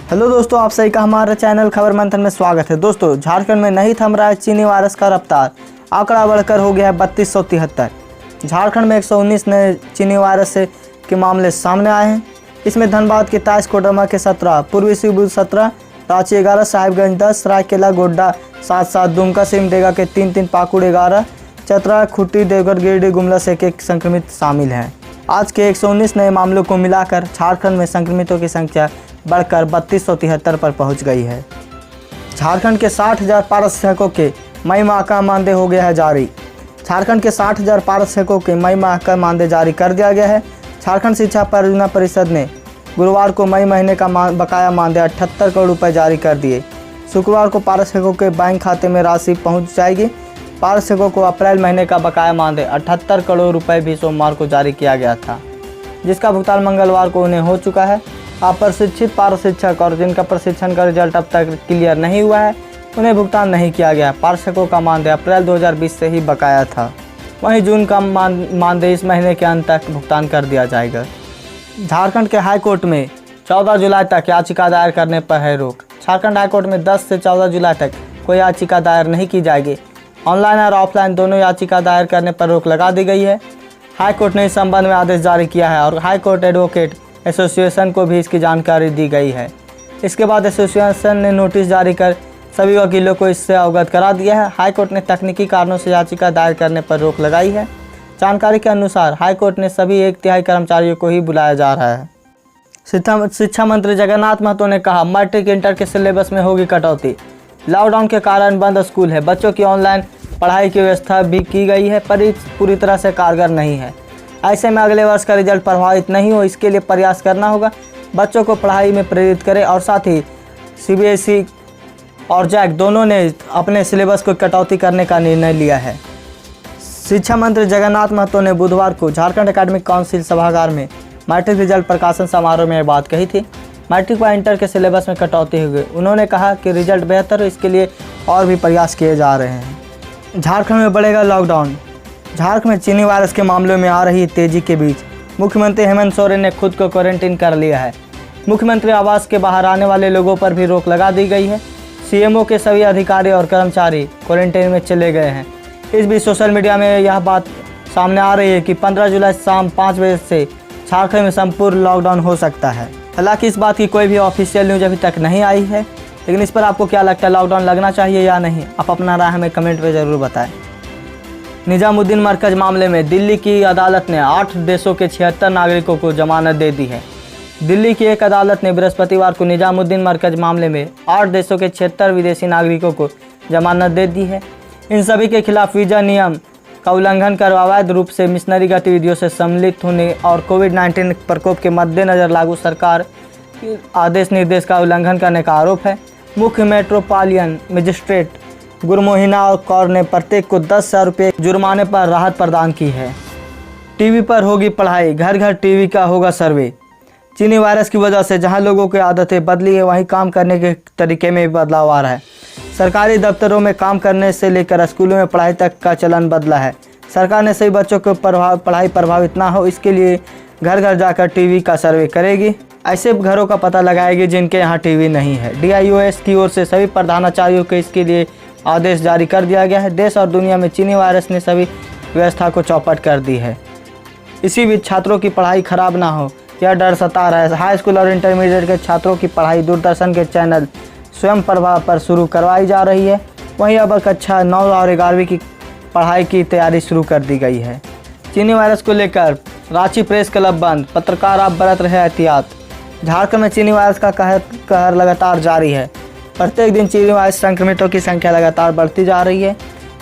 Hello दोस्तों, आप सही का हमारे चैनल खबर मंथन में स्वागत है। दोस्तों, झारखंड में नहीं थम रहा है चीनी वायरस का रफ्तार, आंकड़ा बढ़कर हो गया है 3273। झारखंड में 119 नए चीनी वायरस के मामले सामने आए हैं। इसमें धनबाद के 23, कोडरमा के 17, पूर्वी सिंहभूम 17, रांची 11, साहिबगंज 10, सरायकेला गोड्डा 7, दुमका सिमडेगा के 3, पाकुड़ 11, चतरा, खूंटी, देवघर, गिरिडीह, गुमला से एक संक्रमित शामिल हैं। आज के 119 नए मामलों को मिलाकर झारखंड में संक्रमितों की संख्या बढ़कर 3273 पर पहुंच गई है। झारखंड के 60,000 पारदर्शकों के मई माह का मानदेय हो गया है जारी। झारखंड के 60,000 पारदर्शकों के मई माह का मानदेय जारी कर दिया गया है। झारखंड शिक्षा परियोजना परिषद ने गुरुवार को मई महीने का बकाया मानदेय 78 करोड़ रुपये जारी कर दिए। शुक्रवार को पारदर्शकों के बैंक खाते में राशि पहुँच जाएगी। पारदर्शकों को अप्रैल महीने का बकाया मानदेय 78 करोड़ रुपये भी सोमवार को जारी किया गया था, जिसका भुगतान मंगलवार को उन्हें हो चुका है। अप्रशिक्षित पारदर्शक और जिनका प्रशिक्षण का रिजल्ट अब तक क्लियर नहीं हुआ है, उन्हें भुगतान नहीं किया गया। पारदर्शकों का मानदेय अप्रैल 2020 से ही बकाया था। वहीं जून का मानदेय इस महीने के अंत तक भुगतान कर दिया जाएगा। झारखंड के हाईकोर्ट में 14 जुलाई तक याचिका दायर करने पर है रोक। झारखंड हाईकोर्ट में 10 से 14 जुलाई तक कोई याचिका दायर नहीं की जाएगी। ऑनलाइन और ऑफलाइन दोनों याचिका दायर करने पर रोक लगा दी गई है। हाईकोर्ट ने इस संबंध में आदेश जारी किया है और हाईकोर्ट एडवोकेट एसोसिएशन को भी इसकी जानकारी दी गई है। इसके बाद एसोसिएशन ने नोटिस जारी कर सभी वकीलों को इससे अवगत करा दिया है। हाईकोर्ट ने तकनीकी कारणों से याचिका दायर करने पर रोक लगाई है। जानकारी के अनुसार हाईकोर्ट ने सभी 1/3 कर्मचारियों को ही बुलाया जा रहा है। शिक्षा मंत्री जगन्नाथ महतो ने कहा, मैट्रिक इंटर के सिलेबस में होगी कटौती। लॉकडाउन के कारण बंद स्कूल है। बच्चों की ऑनलाइन पढ़ाई की व्यवस्था भी की गई है, पर पूरी तरह से कारगर नहीं है। ऐसे में अगले वर्ष का रिजल्ट प्रभावित नहीं हो, इसके लिए प्रयास करना होगा। बच्चों को पढ़ाई में प्रेरित करें और साथ ही CBSE और जैक दोनों ने अपने सिलेबस को कटौती करने का निर्णय लिया है। शिक्षा मंत्री जगन्नाथ महतो ने बुधवार को झारखंड एकेडमिक काउंसिल सभागार में मैट्रिक रिजल्ट प्रकाशन समारोह में बात कही थी। मैट्रिक व इंटर के सिलेबस में कटौती हुई। उन्होंने कहा कि रिजल्ट बेहतर हो, इसके लिए और भी प्रयास किए जा रहे हैं। झारखंड में बढ़ेगा लॉकडाउन। झारखंड में चीनी वायरस के मामलों में आ रही तेजी के बीच मुख्यमंत्री हेमंत सोरेन ने खुद को क्वारंटीन कर लिया है। मुख्यमंत्री आवास के बाहर आने वाले लोगों पर भी रोक लगा दी गई है। CMO के सभी अधिकारी और कर्मचारी क्वारंटीन में चले गए हैं। इस बीच सोशल मीडिया में यह बात सामने आ रही है कि 15 जुलाई शाम 5 बजे से झारखंड में संपूर्ण लॉकडाउन हो सकता है। हालांकि इस बात की कोई भी ऑफिशियल न्यूज अभी तक नहीं आई है, लेकिन इस पर आपको क्या लगता है, लॉकडाउन लगना चाहिए या नहीं? आप अपना राय हमें कमेंट में ज़रूर बताएं। निजामुद्दीन मरकज मामले में दिल्ली की अदालत ने 8 देशों के 76 नागरिकों को जमानत दे दी है। दिल्ली की एक अदालत ने बृहस्पतिवार को निजामुद्दीन मरकज मामले में 8 देशों के 76 विदेशी नागरिकों को जमानत दे दी है। इन सभी के खिलाफ वीज़ा नियम का उल्लंघन कर अवैध रूप से मिशनरी गतिविधियों से सम्मिलित होने और कोविड-19 प्रकोप के मद्देनजर लागू सरकार आदेश निर्देश का उल्लंघन करने का आरोप है। मुख्य मेट्रोपॉलिटन मजिस्ट्रेट गुरमोहिना कौर ने प्रत्येक को 10,000 रुपये जुर्माने पर राहत प्रदान की है। टीवी पर होगी पढ़ाई, घर घर टीवी का होगा सर्वे। चीनी वायरस की वजह से जहां लोगों की आदतें बदली है, वहीं काम करने के तरीके में भी बदलाव आ रहा है। सरकारी दफ्तरों में काम करने से लेकर स्कूलों में पढ़ाई तक का चलन बदला है। सरकार ने सभी बच्चों को पढ़ाई प्रभावित ना हो, इसके लिए घर घर जाकर टीवी का सर्वे करेगी। ऐसे घरों का पता लगाएगी जिनके यहाँ टीवी नहीं है। DIOS की ओर से सभी प्रधानाचार्यों को इसके लिए आदेश जारी कर दिया गया है। देश और दुनिया में चीनी वायरस ने सभी व्यवस्था को चौपट कर दी है। इसी बीच छात्रों की पढ़ाई खराब ना हो, यह डर सता रहा है। हाई स्कूल और इंटरमीडिएट के छात्रों की पढ़ाई दूरदर्शन के चैनल स्वयं प्रभा पर शुरू करवाई जा रही है। वहीं अब कक्षा 9 और 11वीं की पढ़ाई की तैयारी शुरू कर दी गई है। चीनी वायरस को लेकर रांची प्रेस क्लब बंद, पत्रकार अब बरत रहे एहतियात। झारखंड में चीनी वायरस का कहर लगातार जारी है। प्रत्येक दिन चीनी वायरस संक्रमितों की संख्या लगातार बढ़ती जा रही है।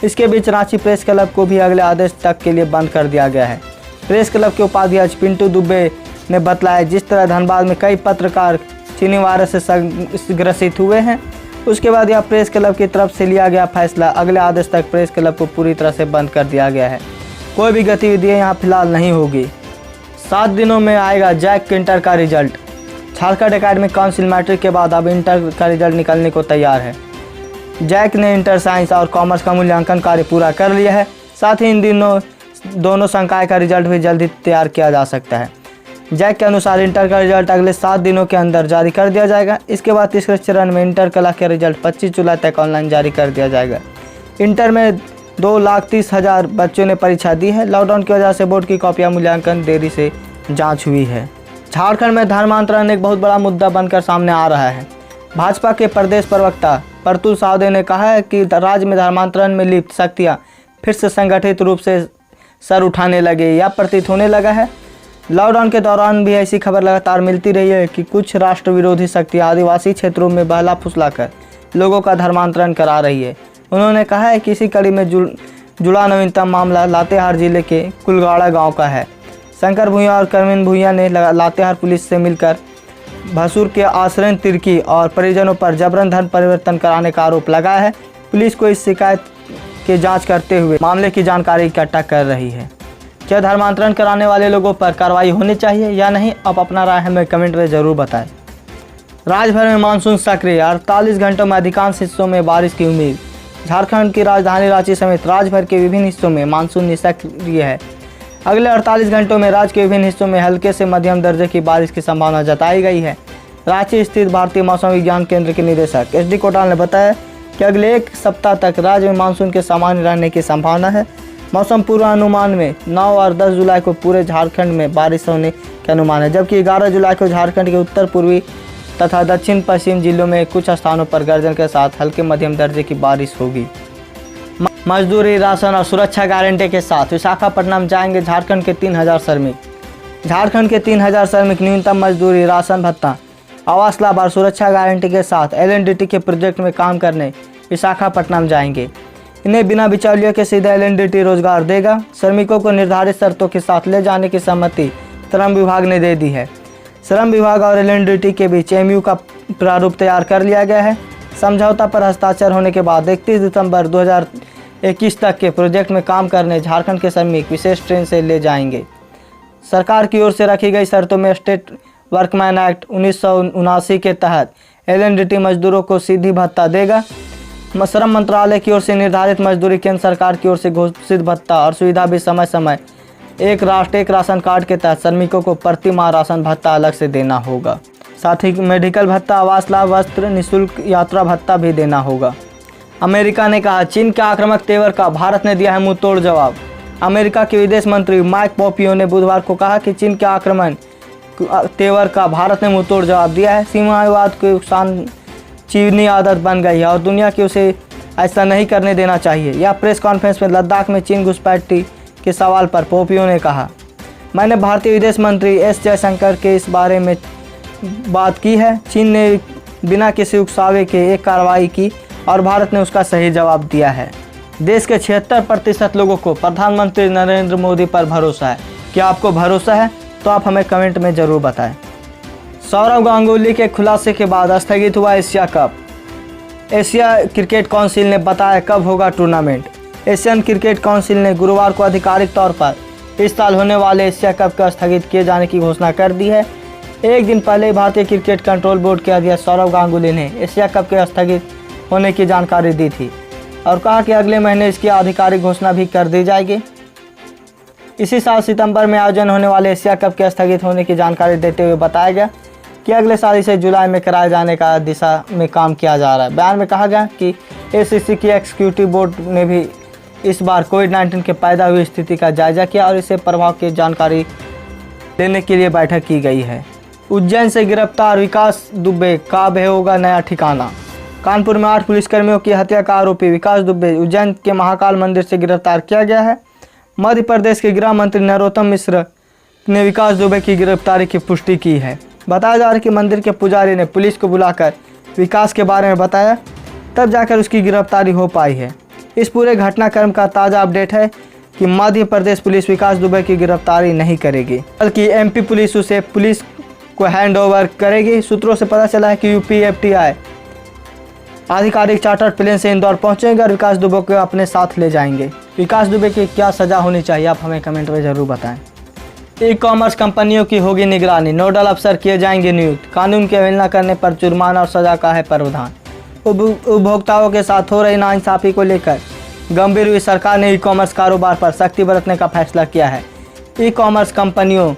इसके बीच रांची प्रेस क्लब को भी अगले आदेश तक के लिए बंद कर दिया गया है। प्रेस क्लब के उपाध्यक्ष पिंटू दुबे ने बताया, जिस तरह धनबाद में कई पत्रकार चीनी वायरस से ग्रसित हुए हैं, उसके बाद यह प्रेस क्लब की तरफ से लिया गया फैसला। अगले आदेश तक प्रेस क्लब को पूरी तरह से बंद कर दिया गया है। कोई भी गतिविधियाँ यहाँ फिलहाल नहीं होगी। 7 दिनों में आएगा जैक इंटर का result. Jharkhand academic council matric के बाद अब इंटर का रिजल्ट निकलने को तैयार है। जैक ने इंटर साइंस और कॉमर्स का मूल्यांकन कार्य पूरा कर लिया है। साथ ही इन दिनों दोनों संकाय का रिजल्ट भी जल्दी तैयार किया जा सकता है। जैक के अनुसार इंटर का रिजल्ट अगले 7 दिनों के अंदर जारी कर दिया जाएगा। इसके बाद तीसरे चरण में इंटर कला के रिजल्ट 25 जुलाई तक ऑनलाइन जारी कर दिया जाएगा। इंटर में 2,30,000 बच्चों ने परीक्षा दी है। लॉकडाउन की वजह से बोर्ड की कॉपियां मूल्यांकन देरी से जांच हुई है। झारखंड में धर्मांतरण एक बहुत बड़ा मुद्दा बनकर सामने आ रहा है। भाजपा के प्रदेश प्रवक्ता परतुल सावदे ने कहा है कि राज्य में धर्मांतरण में लिप्त शक्तियाँ फिर से संगठित रूप से सर उठाने लगे या प्रतीत होने लगा है। लॉकडाउन के दौरान भी ऐसी खबर लगातार मिलती रही है कि कुछ राष्ट्र विरोधी शक्तियाँ आदिवासी क्षेत्रों में बहला फुसलाकर लोगों का धर्मांतरण करा रही है। उन्होंने कहा है कि इसी कड़ी में जुड़ा नवीनतम मामला लातेहार जिले के कुलगाड़ा गांव का है। शंकर भूंइया और करमिन भूंइया ने लातेहार पुलिस से मिलकर भसूर के आश्रय तिर्की और परिजनों पर जबरन धर्म परिवर्तन कराने का आरोप लगाया है। पुलिस को इस शिकायत की जांच करते हुए मामले की जानकारी इकट्ठा कर रही है। क्या धर्मांतरण कराने वाले लोगों पर कार्रवाई होनी चाहिए या नहीं? आप अपना राय हमें कमेंट में ज़रूर बताएं। राज्य भर में मानसून सक्रिय, 48 घंटों में अधिकांश हिस्सों में बारिश की उम्मीद। झारखंड की राजधानी रांची समेत राज्य भर के विभिन्न हिस्सों में मानसून सक्रिय है। अगले 48 घंटों में राज्य के विभिन्न हिस्सों में हल्के से मध्यम दर्जे की बारिश की संभावना जताई गई है। रांची स्थित भारतीय मौसम विज्ञान केंद्र के निदेशक SD कोटाल ने बताया कि अगले एक सप्ताह तक राज्य में मानसून के सामान्य रहने की संभावना है। मौसम पूर्वानुमान में 9 और 10 जुलाई को पूरे झारखंड में बारिश होने के अनुमान है, जबकि 11 जुलाई को झारखंड के उत्तर पूर्वी तथा दक्षिण पश्चिम जिलों में कुछ स्थानों पर गर्जन के साथ हल्के मध्यम दर्जे की बारिश होगी। मजदूरी, राशन और सुरक्षा गारंटी के साथ विशाखापट्टनम जाएंगे झारखंड के 3,000 श्रमिक। झारखंड के 3,000 श्रमिक न्यूनतम मजदूरी, राशन भत्ता, आवास लाभ और सुरक्षा गारंटी के साथ LNDT के प्रोजेक्ट में काम करने विशाखापट्टनम जाएंगे। इन्हें बिना बिचौलियों के सीधे LNDT रोजगार देगा। श्रमिकों को निर्धारित शर्तों के साथ ले जाने की सहमति श्रम विभाग ने दे दी है। श्रम विभाग और LNDT के बीच MOU का प्रारूप तैयार कर लिया गया है। समझौता पर हस्ताक्षर होने के बाद 31 दिसंबर 2021 तक के प्रोजेक्ट में काम करने झारखंड के श्रमिक विशेष ट्रेन से ले जाएंगे। सरकार की ओर से रखी गई शर्तों में स्टेट वर्कमैन एक्ट 1979 के तहत LNDT मजदूरों को सीधी भत्ता देगा। श्रम मंत्रालय की ओर से निर्धारित मजदूरी, केंद्र सरकार की ओर से घोषित भत्ता और सुविधा भी समय समय एक राष्ट्र एक राशन कार्ड के तहत श्रमिकों को प्रति माह राशन भत्ता अलग से देना होगा। साथ ही मेडिकल भत्ता, आवास लाभ, वस्त्र, निःशुल्क यात्रा भत्ता भी देना होगा। अमेरिका ने कहा, चीन के आक्रामक तेवर का भारत ने दिया है मुंह तोड़ जवाब। अमेरिका के विदेश मंत्री माइक पोम्पियो ने बुधवार को कहा कि चीन के आक्रमण तेवर का भारत ने मुंह तोड़ जवाब दिया है। सीमा विवाद को नुकसान चीनी आदत बन गई है और दुनिया की उसे ऐसा नहीं करने देना चाहिए। यह प्रेस कॉन्फ्रेंस में लद्दाख में चीन घुसपैठी के सवाल पर पोम्पियो ने कहा, मैंने भारतीय विदेश मंत्री S जयशंकर के इस बारे में बात की है। चीन ने बिना किसी उकसावे के एक कार्रवाई की और भारत ने उसका सही जवाब दिया है। देश के 76% लोगों को प्रधानमंत्री नरेंद्र मोदी पर भरोसा है। क्या आपको भरोसा है? तो आप हमें कमेंट में ज़रूर बताएं। सौरव गांगुली के खुलासे के बाद स्थगित हुआ Asia cup. Asia cricket council ने बताया कब होगा टूर्नामेंट। एशियन क्रिकेट काउंसिल ने गुरुवार को आधिकारिक तौर पर इस साल होने वाले एशिया कप को स्थगित किए जाने की घोषणा कर दी है। एक दिन पहले भारतीय क्रिकेट कंट्रोल बोर्ड के अध्यक्ष सौरव गांगुली ने एशिया कप के स्थगित होने की जानकारी दी थी और कहा कि अगले महीने इसकी आधिकारिक घोषणा भी कर दी जाएगी। इसी साल सितंबर में आयोजन होने वाले एशिया कप के स्थगित होने की जानकारी देते हुए बताया गया कि अगले साल इसे जुलाई में कराए जाने का दिशा में काम किया जा रहा है। बयान में कहा गया कि ACC की एग्जीक्यूटिव बोर्ड ने भी इस बार कोविड-19 के पैदा हुई स्थिति का जायजा किया और इससे प्रभाव की जानकारी लेने के लिए बैठक की गई है। उज्जैन से गिरफ्तार विकास दुबे का अब होगा नया ठिकाना। कानपुर में 8 पुलिसकर्मियों की हत्या का आरोपी विकास दुबे उज्जैन के महाकाल मंदिर से गिरफ्तार किया गया है। मध्य प्रदेश के गृह मंत्री नरोत्तम मिश्र ने विकास दुबे की गिरफ्तारी की पुष्टि की है। बताया जा रहा है कि मंदिर के पुजारी ने पुलिस को बुलाकर विकास के बारे में बताया, तब जाकर उसकी गिरफ्तारी हो पाई है। इस पूरे घटनाक्रम का ताज़ा अपडेट है कि मध्य प्रदेश पुलिस विकास दुबे की गिरफ्तारी नहीं करेगी, बल्कि MP पुलिस उसे पुलिस को हैंड ओवर करेगी। सूत्रों से पता चला है कि UP-FTI आधिकारिक चार्टर्ड प्लेन से इंदौर पहुंचेंगे और विकास दुबे को अपने साथ ले जाएंगे। विकास दुबे की क्या सज़ा होनी चाहिए, आप हमें कमेंट में ज़रूर बताएं। ई-कॉमर्स कंपनियों की होगी निगरानी, नोडल अफसर किए जाएंगे नियुक्त। कानून की अवहेलना करने पर जुर्माना और सजा का है प्रावधान। उपभोक्ताओं के साथ हो रही नाइंसाफ़ी को लेकर गंभीर हुई सरकार ने ई-कॉमर्स कारोबार पर सख्ती बरतने का फैसला किया है। ई-कॉमर्स कंपनियों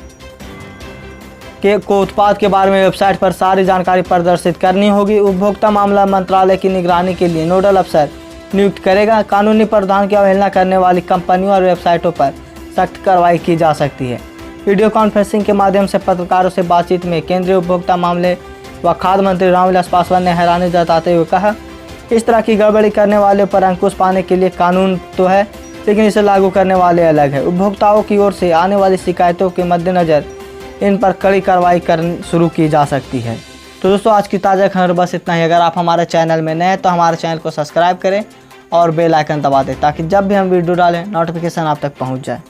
को उत्पाद के बारे में वेबसाइट पर सारी जानकारी प्रदर्शित करनी होगी। उपभोक्ता मामला मंत्रालय की निगरानी के लिए नोडल अफसर नियुक्त करेगा। कानूनी प्रावधान की अवहेलना करने वाली कंपनियों और वेबसाइटों पर सख्त कार्रवाई की जा सकती है। वीडियो कॉन्फ्रेंसिंग के माध्यम से पत्रकारों से बातचीत में केंद्रीय उपभोक्ता मामले व खाद्य मंत्री रामविलास पासवान ने हैरानी जताते हुए कहा, इस तरह की गड़बड़ी करने वाले पर अंकुश पाने के लिए कानून तो है, लेकिन इसे लागू करने वाले अलग है। उपभोक्ताओं की ओर से आने वाली शिकायतों के मद्देनज़र इन पर कड़ी कार्रवाई शुरू की जा सकती है। तो दोस्तों, आज की ताज़ा खबर बस इतना ही। अगर आप हमारे चैनल में नए हैं तो हमारे चैनल को सब्सक्राइब करें और बेल आइकन दबा दें ताकि जब भी हम वीडियो डालें नोटिफिकेशन आप तक पहुंच जाए।